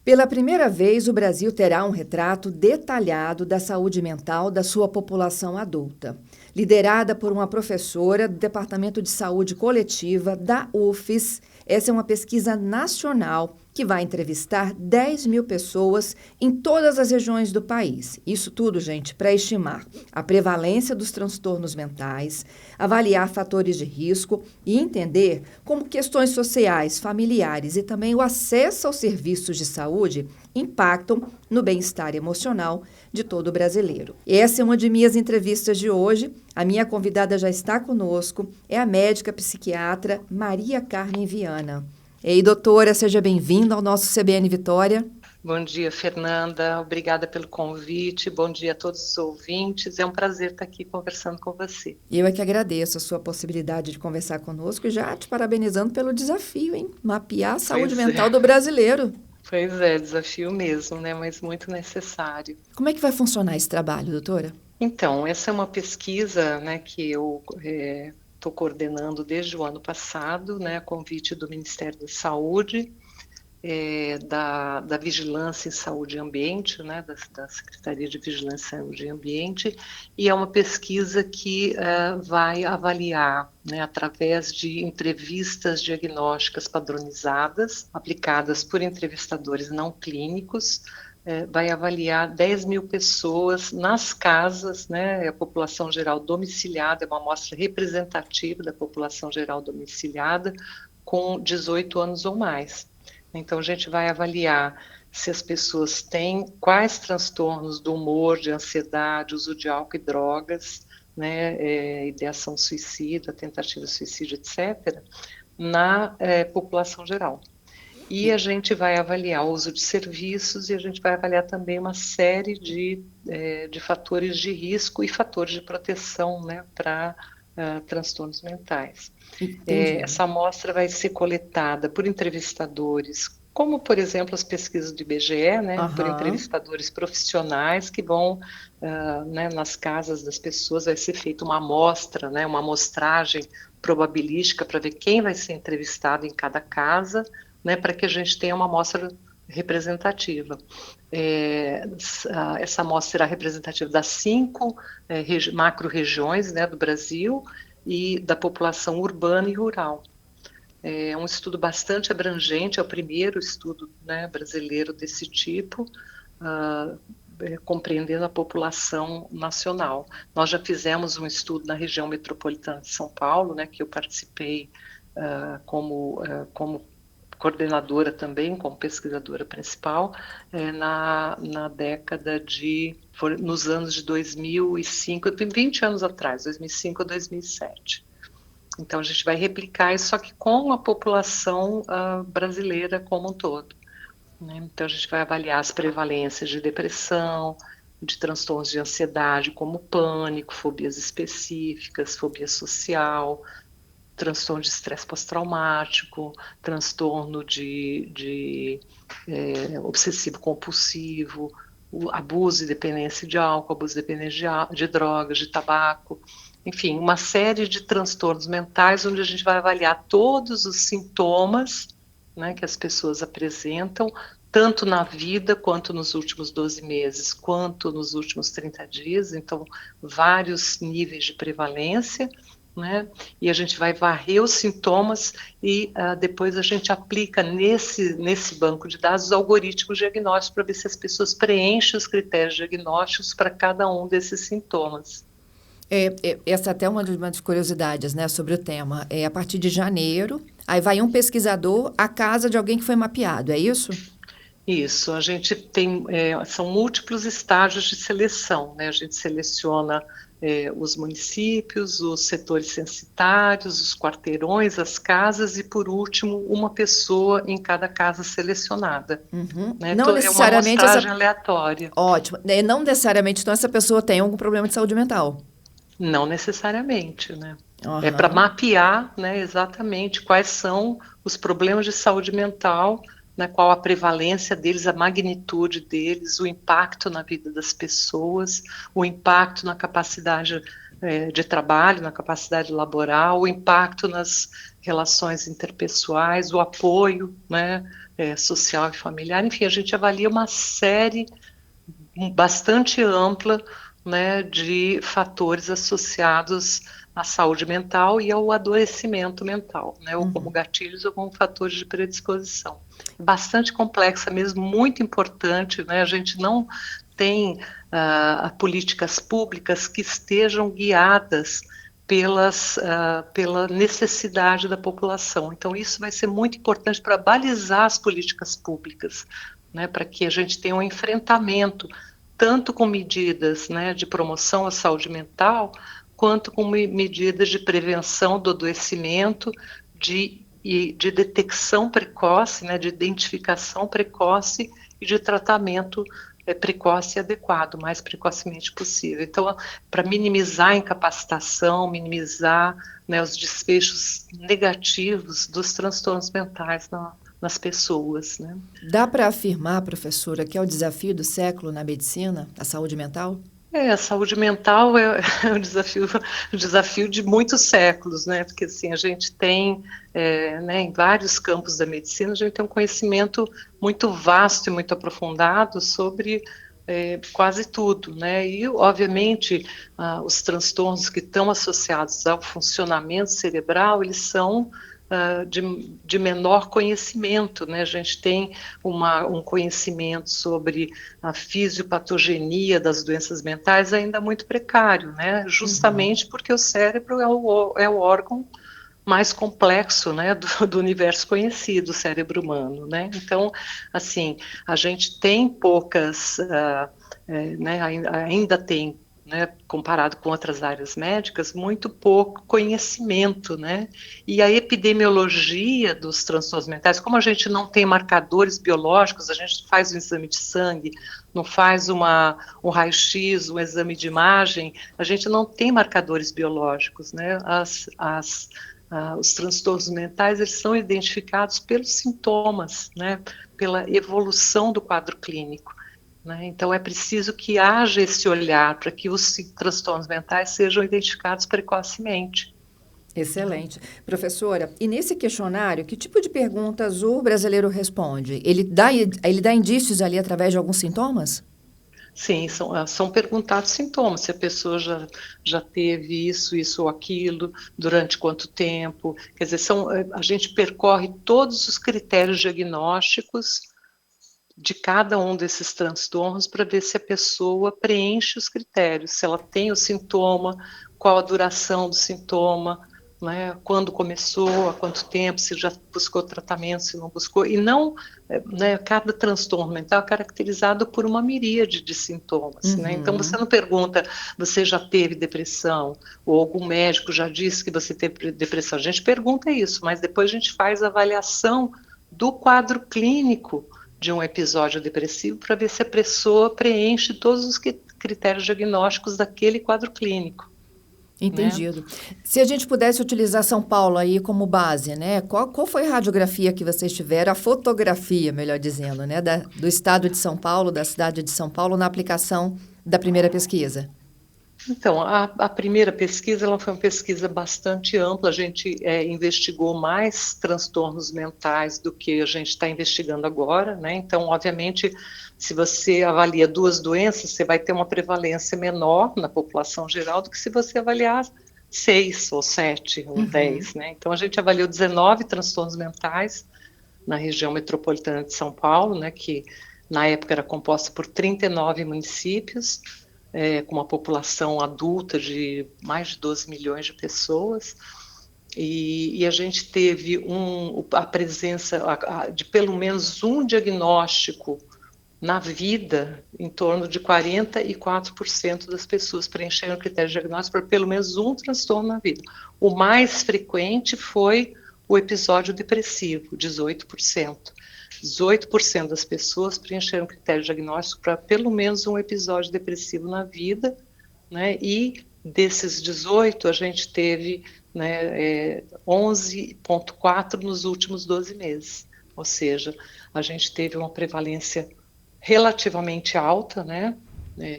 Pela primeira vez, o Brasil terá um retrato detalhado da saúde mental da sua população adulta. Liderada por uma professora do Departamento de Saúde Coletiva da UFES, essa é uma pesquisa nacional que vai entrevistar 10 mil pessoas em todas as regiões do país. Isso tudo, gente, para estimar a prevalência dos transtornos mentais, avaliar fatores de risco e entender como questões sociais, familiares e também o acesso aos serviços de saúde impactam no bem-estar emocional de todo brasileiro. Essa é uma de minhas entrevistas de hoje. A minha convidada já está conosco, é a médica psiquiatra Maria Carmen Viana. Ei, doutora, seja bem-vinda ao nosso CBN Vitória. Bom dia, Fernanda. Obrigada pelo convite. Bom dia a todos os ouvintes. É um prazer estar aqui conversando com você. Eu é que agradeço a sua possibilidade de conversar conosco e já te parabenizando pelo desafio, hein? Mapear a saúde mental do brasileiro. Pois é, desafio mesmo, né? Mas muito necessário. Como é que vai funcionar esse trabalho, doutora? Então, essa é uma pesquisa, né, que eu estou coordenando desde o ano passado, né, a convite do Ministério da Saúde, da Vigilância em Saúde e Ambiente, né, da Secretaria de Vigilância em Saúde e Ambiente, e é uma pesquisa que vai avaliar, né, através de entrevistas diagnósticas padronizadas, aplicadas por entrevistadores não clínicos, vai avaliar 10 mil pessoas nas casas, né, a população geral domiciliada, é uma amostra representativa da população geral domiciliada, com 18 anos ou mais. Então, a gente vai avaliar se as pessoas têm quais transtornos do humor, de ansiedade, uso de álcool e drogas, né, ideação suicida, tentativa de suicídio, etc., na população geral. E a gente vai avaliar o uso de serviços e a gente vai avaliar também uma série de fatores de risco e fatores de proteção, né, para transtornos mentais. Essa amostra vai ser coletada por entrevistadores, como, por exemplo, as pesquisas do IBGE, né, por entrevistadores profissionais que vão, né, nas casas das pessoas, vai ser feita uma amostra, né, uma amostragem probabilística para ver quem vai ser entrevistado em cada casa, né, para que a gente tenha uma amostra representativa. Essa amostra será representativa das 5 macro-regiões, né, do Brasil e da população urbana e rural. É um estudo bastante abrangente, é o primeiro estudo, né, brasileiro desse tipo, compreendendo a população nacional. Nós já fizemos um estudo na região metropolitana de São Paulo, né, que eu participei como coordenadora também, como pesquisadora principal, nos anos de 2005, 20 anos atrás, 2005 a 2007. Então, a gente vai replicar isso, só que com a população brasileira como um todo, né? Então, a gente vai avaliar as prevalências de depressão, de transtornos de ansiedade, como pânico, fobias específicas, fobia social, transtorno de estresse pós-traumático, transtorno de obsessivo-compulsivo, abuso e dependência de álcool, abuso e dependência de drogas, de tabaco, enfim, uma série de transtornos mentais onde a gente vai avaliar todos os sintomas, né, que as pessoas apresentam, tanto na vida, quanto nos últimos 12 meses, quanto nos últimos 30 dias, então, vários níveis de prevalência, né? E a gente vai varrer os sintomas e depois a gente aplica nesse banco de dados os algoritmos diagnósticos para ver se as pessoas preenchem os critérios diagnósticos para cada um desses sintomas. Essa até é uma das curiosidades, né, sobre o tema. A partir de janeiro, aí vai um pesquisador à casa de alguém que foi mapeado, é isso? Isso, a gente tem, são múltiplos estágios de seleção, né? A gente seleciona os municípios, os setores censitários, os quarteirões, as casas e, por último, uma pessoa em cada casa selecionada. Né? Não necessariamente é uma amostragem aleatória. Ótimo. Não necessariamente, então, essa pessoa tem algum problema de saúde mental. Não necessariamente, né? É para mapear, né, exatamente quais são os problemas de saúde mental, né, qual a prevalência deles, a magnitude deles, o impacto na vida das pessoas, o impacto na capacidade de trabalho, na capacidade laboral, o impacto nas relações interpessoais, o apoio, né, social e familiar. Enfim, a gente avalia uma série bastante ampla, né, de fatores associados à saúde mental e ao adoecimento mental, né, ou como gatilhos ou como fatores de predisposição. Bastante complexa mesmo, muito importante, né, a gente não tem políticas públicas que estejam guiadas pela necessidade da população. Então, isso vai ser muito importante para balizar as políticas públicas, né, para que a gente tenha um enfrentamento, tanto com medidas, né, de promoção à saúde mental, quanto com medidas de prevenção do adoecimento, de detecção precoce, né, de identificação precoce e de tratamento precoce e adequado, o mais precocemente possível. Então, para minimizar a incapacitação, minimizar, né, os desfechos negativos dos transtornos mentais nas pessoas, né? Dá para afirmar, professora, que é o desafio do século na medicina, a saúde mental? A saúde mental é um desafio de muitos séculos, né? Porque assim a gente tem, né, em vários campos da medicina, a gente tem um conhecimento muito vasto e muito aprofundado sobre quase tudo, né? E obviamente os transtornos que estão associados ao funcionamento cerebral, eles são de menor conhecimento, né? A gente tem um conhecimento sobre a fisiopatogenia das doenças mentais ainda muito precário, né? Justamente porque o cérebro é o órgão mais complexo, né, do universo conhecido, o cérebro humano, né? Então, assim, a gente tem poucas, né, ainda tem, né, comparado com outras áreas médicas, muito pouco conhecimento, né? E a epidemiologia dos transtornos mentais, como a gente não tem marcadores biológicos, a gente faz um exame de sangue, não faz um raio-x, um exame de imagem, a gente não tem marcadores biológicos, né? Os transtornos mentais, eles são identificados pelos sintomas, né? Pela evolução do quadro clínico. Né? Então, é preciso que haja esse olhar para que os transtornos mentais sejam identificados precocemente. Excelente. Professora, e nesse questionário, que tipo de perguntas o brasileiro responde? Ele dá indícios ali através de alguns sintomas? Sim, são perguntados sintomas, se a pessoa já teve isso ou aquilo, durante quanto tempo. Quer dizer, a gente percorre todos os critérios diagnósticos de cada um desses transtornos para ver se a pessoa preenche os critérios, se ela tem o sintoma, qual a duração do sintoma, né, quando começou, há quanto tempo, se já buscou tratamento, se não buscou, e não, né, cada transtorno mental é caracterizado por uma miríade de sintomas, né, então você não pergunta, você já teve depressão, ou algum médico já disse que você teve depressão, a gente pergunta isso, mas depois a gente faz a avaliação do quadro clínico de um episódio depressivo para ver se a pessoa preenche todos os critérios diagnósticos daquele quadro clínico. Entendido. Né? Se a gente pudesse utilizar São Paulo aí como base, né? Qual foi a radiografia que vocês tiveram, a fotografia, melhor dizendo, né? Do estado de São Paulo, da cidade de São Paulo, na aplicação da primeira pesquisa? Então, a primeira pesquisa ela foi uma pesquisa bastante ampla, a gente investigou mais transtornos mentais do que a gente está investigando agora, né? Então, obviamente, se você avalia duas doenças, você vai ter uma prevalência menor na população geral do que se você avaliar 6 ou 7 ou 10, né? Então, a gente avaliou 19 transtornos mentais na região metropolitana de São Paulo, né, que na época era composta por 39 municípios, com uma população adulta de mais de 12 milhões de pessoas, e a gente teve a presença de pelo menos um diagnóstico na vida, em torno de 44% das pessoas preencheram o critério diagnóstico por pelo menos um transtorno na vida. O mais frequente foi o episódio depressivo, 18%. 18% das pessoas preencheram o critério diagnóstico para pelo menos um episódio depressivo na vida, né? E desses 18, a gente teve, né, 11,4 nos últimos 12 meses. Ou seja, a gente teve uma prevalência relativamente alta, né?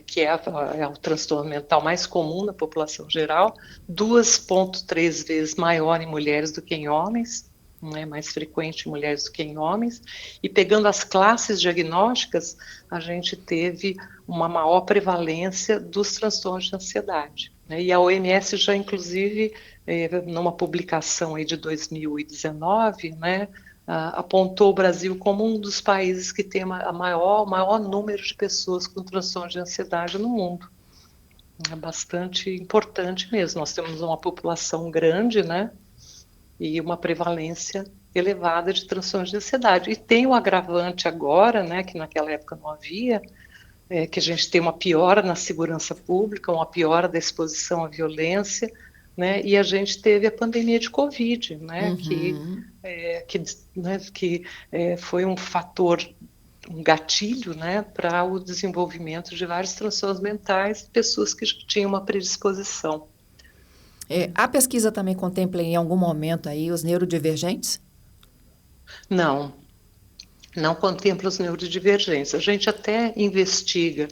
que é o transtorno mental mais comum na população geral, 2,3 vezes maior em mulheres do que em homens, né, mais frequente em mulheres do que em homens, e pegando as classes diagnósticas, a gente teve uma maior prevalência dos transtornos de ansiedade. Né, e a OMS já, inclusive, numa publicação aí de 2019, né, apontou o Brasil como um dos países que tem o maior número de pessoas com transtorno de ansiedade no mundo. É bastante importante mesmo. Nós temos uma população grande, né, e uma prevalência elevada de transtornos de ansiedade. E tem o agravante agora, né, que naquela época não havia, que a gente tem uma piora na segurança pública, uma piora da exposição à violência, né, e a gente teve a pandemia de Covid, né, Uhum. que foi um fator, um gatilho, né, para o desenvolvimento de vários transtornos mentais, pessoas que já tinham uma predisposição. A pesquisa também contempla em algum momento aí os neurodivergentes? Não, não contempla os neurodivergentes. A gente até investiga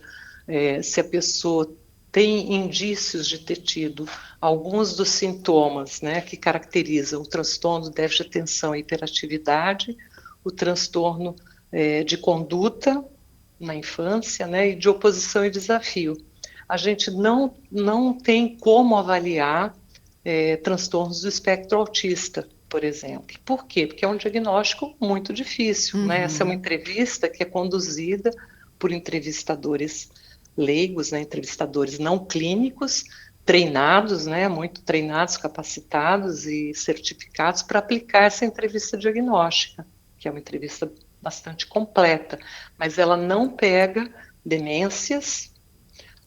se a pessoa tem indícios de ter tido alguns dos sintomas, né, que caracterizam o transtorno do déficit de atenção e hiperatividade, o transtorno de conduta na infância, né, e de oposição e desafio. A gente não tem como avaliar transtornos do espectro autista, por exemplo. Por quê? Porque é um diagnóstico muito difícil, né? Essa é uma entrevista que é conduzida por entrevistadores leigos, né? Entrevistadores não clínicos, treinados, né? Muito treinados, capacitados e certificados para aplicar essa entrevista diagnóstica, que é uma entrevista bastante completa, mas ela não pega demências,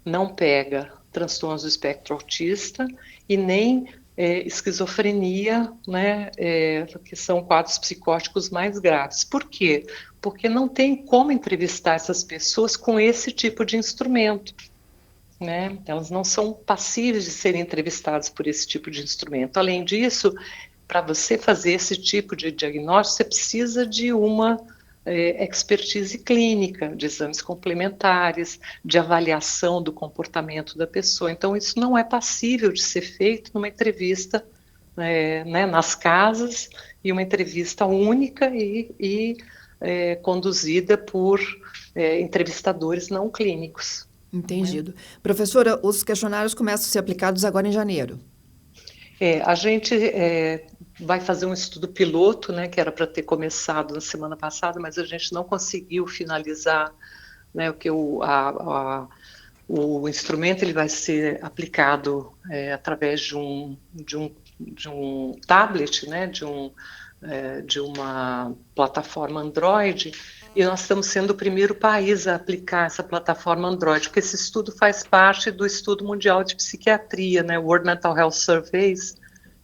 não pega transtornos do espectro autista e nem esquizofrenia, né, que são quadros psicóticos mais graves. Por quê? Porque não tem como entrevistar essas pessoas com esse tipo de instrumento. Né? Elas não são passíveis de serem entrevistadas por esse tipo de instrumento. Além disso, para você fazer esse tipo de diagnóstico, você precisa de uma expertise clínica, de exames complementares, de avaliação do comportamento da pessoa. Então, isso não é passível de ser feito numa entrevista né, nas casas, e uma entrevista única e conduzida por entrevistadores não clínicos. Entendido. Professora, os questionários começam a ser aplicados agora em janeiro. A gente vai fazer um estudo piloto, né, que era para ter começado na semana passada, mas a gente não conseguiu finalizar, né, o instrumento ele vai ser aplicado através de um tablet, né, de uma plataforma Android, e nós estamos sendo o primeiro país a aplicar essa plataforma Android, porque esse estudo faz parte do Estudo Mundial de Psiquiatria, né, World Mental Health Surveys,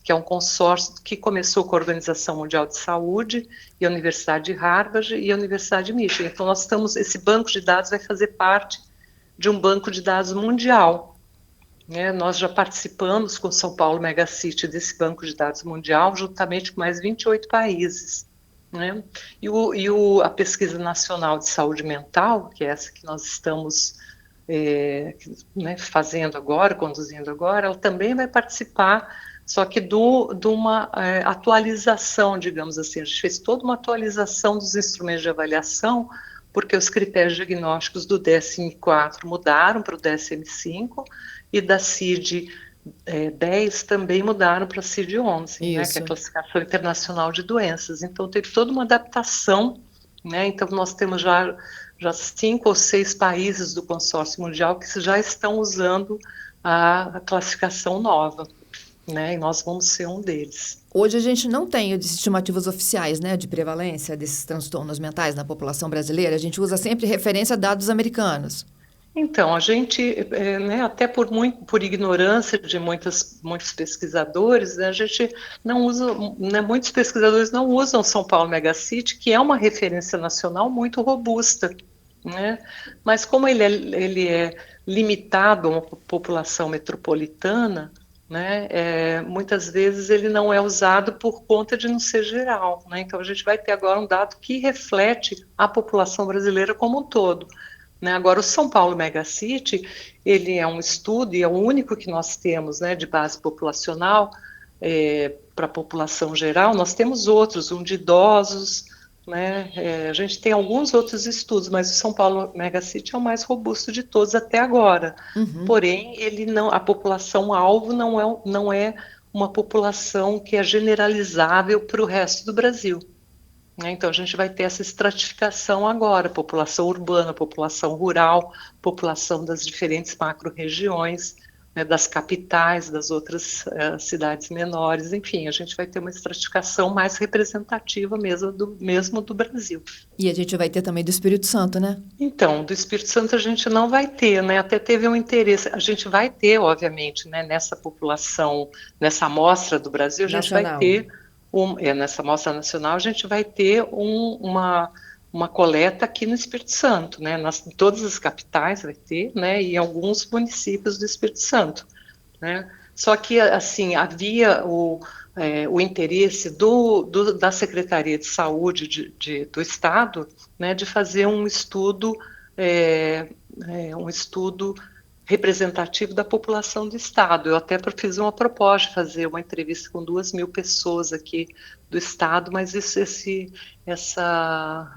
que é um consórcio que começou com a Organização Mundial de Saúde e a Universidade de Harvard e a Universidade de Michigan. Então, esse banco de dados vai fazer parte de um banco de dados mundial. Né? Nós já participamos com São Paulo Megacity desse banco de dados mundial, juntamente com mais 28 países. Né? A Pesquisa Nacional de Saúde Mental, que é essa que nós estamos né, fazendo agora, conduzindo agora, ela também vai participar, só que de uma atualização, digamos assim. A gente fez toda uma atualização dos instrumentos de avaliação, porque os critérios diagnósticos do DSM-4 mudaram para o DSM-5 e da CID-10 também mudaram para a CID-11, né, que é a Classificação Internacional de Doenças. Então, teve toda uma adaptação, né? Então, nós temos já 5 ou 6 países do consórcio mundial que já estão usando a classificação nova, né? E nós vamos ser um deles. Hoje a gente não tem estimativas oficiais, né, de prevalência desses transtornos mentais na população brasileira. A gente usa sempre referência a dados americanos. Então, a gente, né, até por ignorância de muitos pesquisadores, né, a gente não usa, né, muitos pesquisadores não usam São Paulo Megacity, que é uma referência nacional muito robusta, né? Mas como ele é limitado a uma população metropolitana, né, muitas vezes ele não é usado por conta de não ser geral, né? Então a gente vai ter agora um dado que reflete a população brasileira como um todo. né? Agora, o São Paulo Megacity, ele é um estudo, e é o único que nós temos, né, de base populacional, para a população geral. Nós temos outros, um de idosos, né? A gente tem alguns outros estudos, mas o São Paulo Megacity é o mais robusto de todos até agora. Uhum. Porém, a população-alvo não é uma população que é generalizável para o resto do Brasil, né? Então, a gente vai ter essa estratificação agora: população urbana, população rural, população das diferentes macro-regiões, né, das capitais, das outras cidades menores, enfim, a gente vai ter uma estratificação mais representativa mesmo do Brasil. E a gente vai ter também do Espírito Santo, né? Então, do Espírito Santo a gente não vai ter, né? Até teve um interesse. A gente vai ter, obviamente, né, nessa população, nessa amostra do Brasil, a gente vai Nacional. ter, nessa amostra nacional, a gente vai ter uma coleta aqui no Espírito Santo, né? Em todas as capitais vai ter, né? E em alguns municípios do Espírito Santo, né? Só que, assim, havia o interesse da Secretaria de Saúde do Estado, né, de fazer um estudo representativo da população do Estado. Eu até fiz uma proposta de fazer uma entrevista com 2.000 pessoas aqui do Estado, mas essa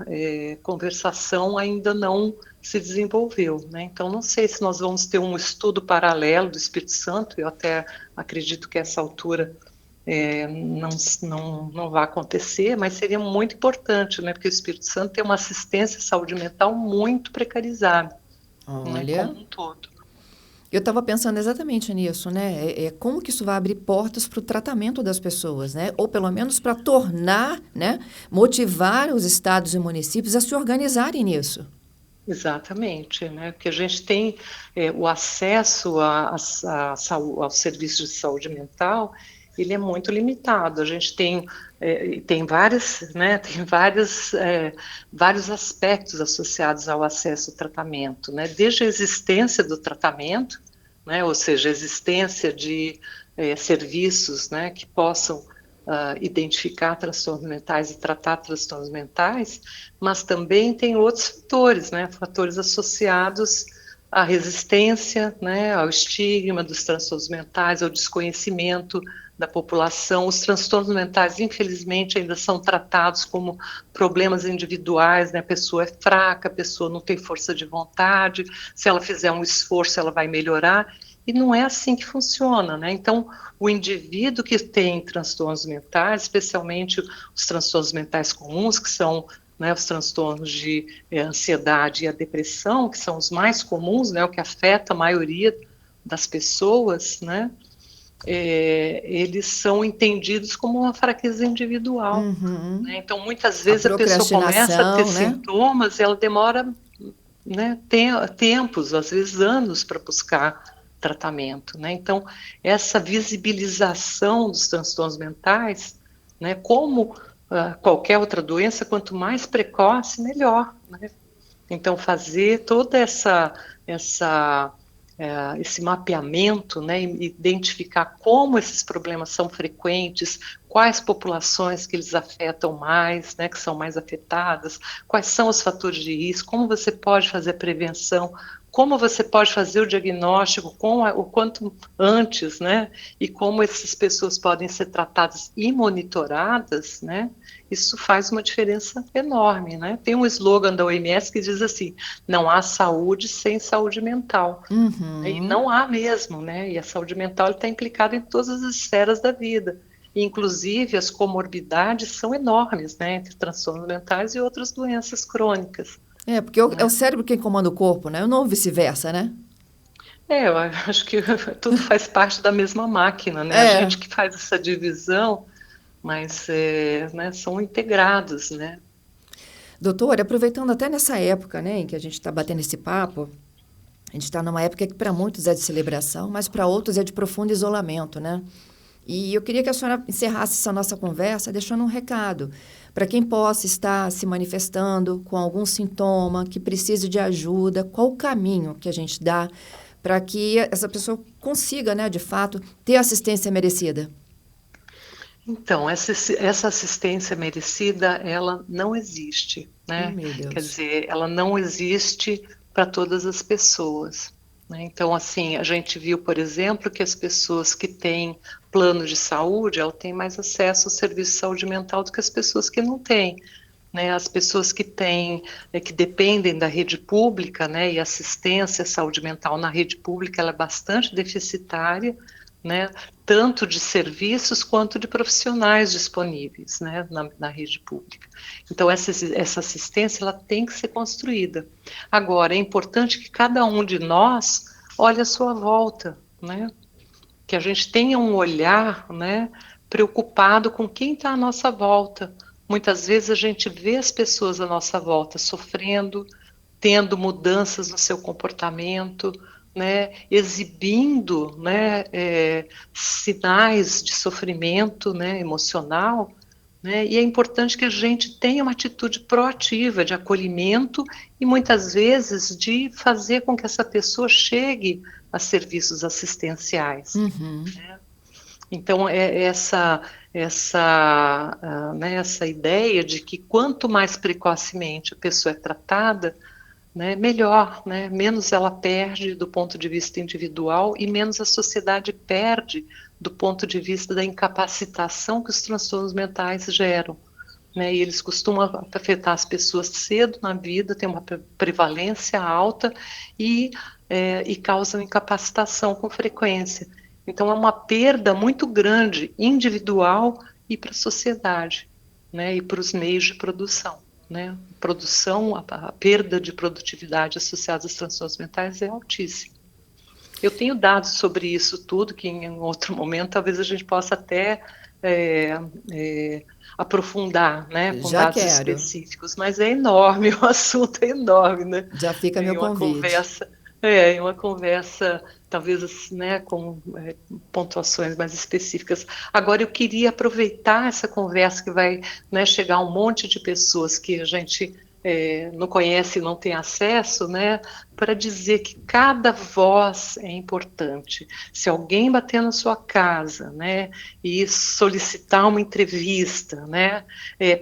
conversação ainda não se desenvolveu, né? Então, não sei se nós vamos ter um estudo paralelo do Espírito Santo. Eu até acredito que essa altura não vai acontecer, mas seria muito importante, né? Porque o Espírito Santo tem uma assistência à saúde mental muito precarizada, né, Olha, como um todo. eu estava pensando exatamente nisso, né? Como que isso vai abrir portas para o tratamento das pessoas, né? Ou pelo menos para tornar, né? Motivar os estados e municípios a se organizarem nisso. Exatamente, né? Porque a gente tem o acesso aos serviços de saúde mental, ele é muito limitado. A gente tem vários aspectos associados ao acesso ao tratamento, né? Desde a existência do tratamento, né? Ou seja, a existência de serviços, né, que possam identificar transtornos mentais e tratar transtornos mentais, mas também tem outros fatores, né, fatores associados à resistência, né, ao estigma dos transtornos mentais, ao desconhecimento da população. Os transtornos mentais, infelizmente, ainda são tratados como problemas individuais, né? A pessoa é fraca, a pessoa não tem força de vontade, se ela fizer um esforço ela vai melhorar, e não é assim que funciona, né? Então, o indivíduo que tem transtornos mentais, especialmente os transtornos mentais comuns, que são, né, os transtornos de ansiedade e a depressão, que são os mais comuns, né, o que afeta a maioria das pessoas, né? Eles são entendidos como uma fraqueza individual, Uhum. né? Então, muitas A vezes a pessoa começa a ter procrastinação, né? sintomas e ela demora, né, tempos, às vezes anos, para buscar tratamento, né? Então, essa visibilização dos transtornos mentais, né, como qualquer outra doença, quanto mais precoce, melhor, né? Então, fazer toda esse mapeamento, né, e identificar como esses problemas são frequentes, quais populações que eles afetam mais, né, que são mais afetadas, quais são os fatores de risco, como você pode fazer a prevenção, como você pode fazer o diagnóstico o quanto antes, né, e como essas pessoas podem ser tratadas e monitoradas, né, isso faz uma diferença enorme, né. Tem um slogan da OMS que diz assim: não há saúde sem saúde mental. E Uhum. não há mesmo, né? E a saúde mental está implicada em todas as esferas da vida. E, inclusive, as comorbidades são enormes, né? Entre transtornos mentais e outras doenças crônicas, Porque é o né? cérebro quem comanda o corpo, né? Não vice-versa, né? Eu acho que tudo faz parte da mesma máquina, né? A É. gente que faz essa divisão, mas né, são integrados, né? Doutora, aproveitando até nessa época, né, em que a gente está batendo esse papo, a gente está numa época que para muitos é de celebração, mas para outros é de profundo isolamento, né? E eu queria que a senhora encerrasse essa nossa conversa deixando um recado para quem possa estar se manifestando com algum sintoma, que precise de ajuda, qual o caminho que a gente dá para que essa pessoa consiga, né, de fato, ter a assistência merecida. Então, essa assistência merecida, ela não existe, né? Meu Quer Deus. dizer, ela não existe para todas as pessoas, né? Então, assim, a gente viu, por exemplo, que as pessoas que têm plano de saúde, elas têm mais acesso ao serviço de saúde mental do que as pessoas que não têm, né? As pessoas que têm, que dependem da rede pública, né, e assistência à saúde mental na rede pública, ela é bastante deficitária, né, tanto de serviços quanto de profissionais disponíveis, né, na rede pública. Então, essa assistência ela tem que ser construída. Agora, é importante que cada um de nós olhe à sua volta, né, que a gente tenha um olhar, né, preocupado com quem está à nossa volta. Muitas vezes a gente vê as pessoas à nossa volta sofrendo, tendo mudanças no seu comportamento, né, exibindo, né, sinais de sofrimento, né, emocional, né, e é importante que a gente tenha uma atitude proativa de acolhimento e muitas vezes de fazer com que essa pessoa chegue a serviços assistenciais. Uhum. Né? Então, né, essa ideia de que quanto mais precocemente a pessoa é tratada, né, melhor, né, menos ela perde do ponto de vista individual e menos a sociedade perde do ponto de vista da incapacitação que os transtornos mentais geram. Né, e eles costumam afetar as pessoas cedo na vida, tem uma prevalência alta e causam incapacitação com frequência. Então, é uma perda muito grande, individual e para a sociedade, né, e para os meios de produção. Né? Produção, a perda de produtividade associada aos transtornos mentais é altíssima. Eu tenho dados sobre isso tudo, que em outro momento talvez a gente possa até aprofundar, né, com Já dados quero. específicos, mas é enorme, o assunto é enorme, né? Já fica meu convite. Em uma conversa, talvez, né, com pontuações mais específicas. Agora, eu queria aproveitar essa conversa que vai, né, chegar a um monte de pessoas que a gente não conhece e não tem acesso, né, para dizer que cada voz é importante. Se alguém bater na sua casa, né, e solicitar uma entrevista, né,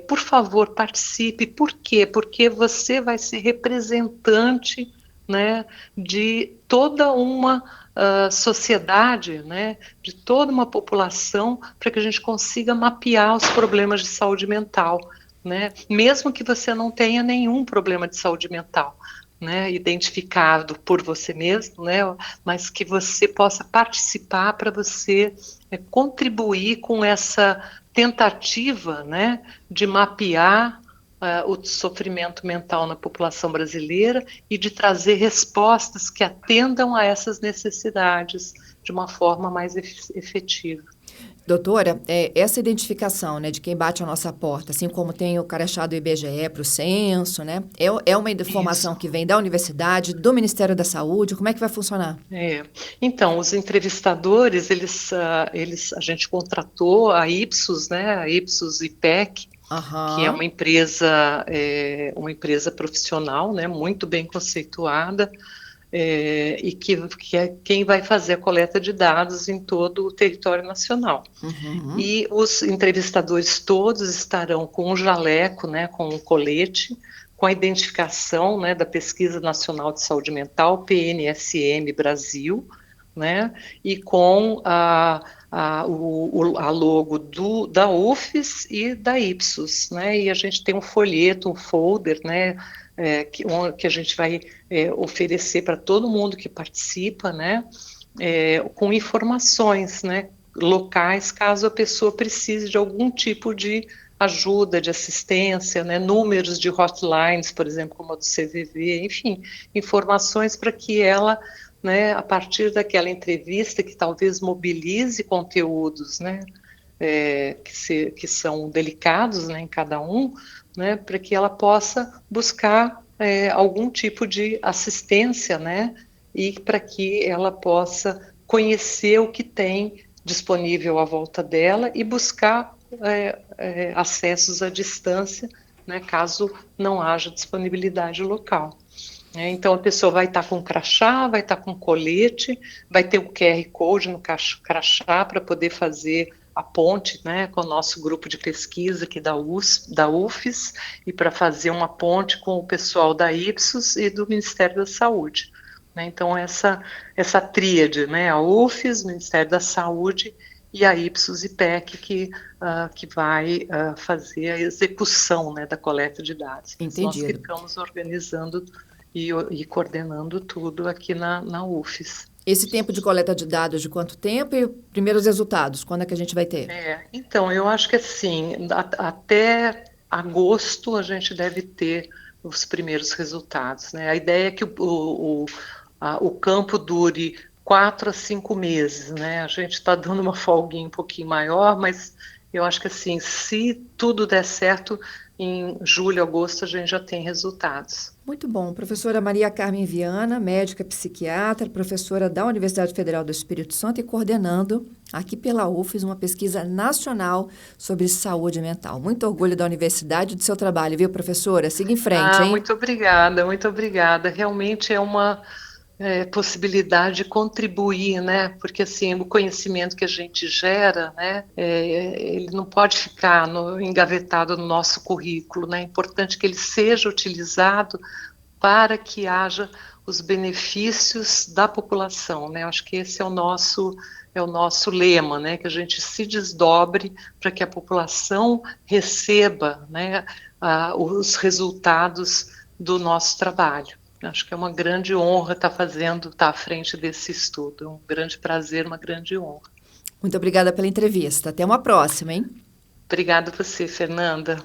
por favor, participe. Por quê? Porque você vai ser representante, né, de toda uma sociedade, né, de toda uma população, para que a gente consiga mapear os problemas de saúde mental, né, mesmo que você não tenha nenhum problema de saúde mental, né, identificado por você mesmo, né, mas que você possa participar para você contribuir com essa tentativa, né, de mapear o sofrimento mental na população brasileira e de trazer respostas que atendam a essas necessidades de uma forma mais efetiva. Doutora, essa identificação, né, de quem bate a nossa porta, assim como tem o crachá do IBGE para o censo, né, é uma informação Isso. que vem da universidade, do Ministério da Saúde, como é que vai funcionar? Então, os entrevistadores, a gente contratou a Ipsos, né, a Ipsos IPEC, que é Aham. uma empresa profissional, né, muito bem conceituada, e que é quem vai fazer a coleta de dados em todo o território nacional. Uhum. E os entrevistadores todos estarão com um jaleco, né, com um colete, com a identificação, né, da Pesquisa Nacional de Saúde Mental, PNSM Brasil, né, e com a logo da UFES e da Ipsos, né, e a gente tem um folheto, um folder, né, que a gente vai oferecer para todo mundo que participa, né, com informações, né, locais, caso a pessoa precise de algum tipo de ajuda, de assistência, né, números de hotlines, por exemplo, como a do CVV, enfim, informações para que ela, né, a partir daquela entrevista que talvez mobilize conteúdos, né, que são delicados, né, em cada um, né, para que ela possa buscar algum tipo de assistência, né, e para que ela possa conhecer o que tem disponível à volta dela e buscar acessos à distância, né, caso não haja disponibilidade local. Então, a pessoa vai estar com crachá, vai estar com colete, vai ter o QR Code no crachá para poder fazer a ponte, né, com o nosso grupo de pesquisa aqui da UFES, e para fazer uma ponte com o pessoal da Ipsos e do Ministério da Saúde. Né? Então, essa tríade, né, a UFES, o Ministério da Saúde e a Ipsos e PEC, que vai fazer a execução, né, da coleta de dados. Nós Entendido. ficamos organizando e coordenando tudo aqui na UFES. Esse tempo de coleta de dados, de quanto tempo e primeiros resultados, quando é que a gente vai ter? Então, eu acho que assim, até agosto a gente deve ter os primeiros resultados, né? A ideia é que o campo dure 4 a 5 meses, né? A gente está dando uma folguinha um pouquinho maior, mas eu acho que assim, se tudo der certo, em julho, agosto a gente já tem resultados. Muito bom. Professora Maria Carmen Viana, médica psiquiatra, professora da Universidade Federal do Espírito Santo e coordenando aqui pela UFES uma pesquisa nacional sobre saúde mental. Muito orgulho da universidade e do seu trabalho, viu, professora? Siga em frente, hein? Muito obrigada, muito obrigada. Realmente é uma possibilidade de contribuir, né? Porque assim, o conhecimento que a gente gera, né? Ele não pode ficar engavetado no nosso currículo, né? É importante que ele seja utilizado para que haja os benefícios da população, né? Acho que esse é o nosso lema, né? Que a gente se desdobre para que a população receba, né? Os resultados do nosso trabalho. Acho que é uma grande honra estar à frente desse estudo. É um grande prazer, uma grande honra. Muito obrigada pela entrevista. Até uma próxima, hein? Obrigada a você, Fernanda.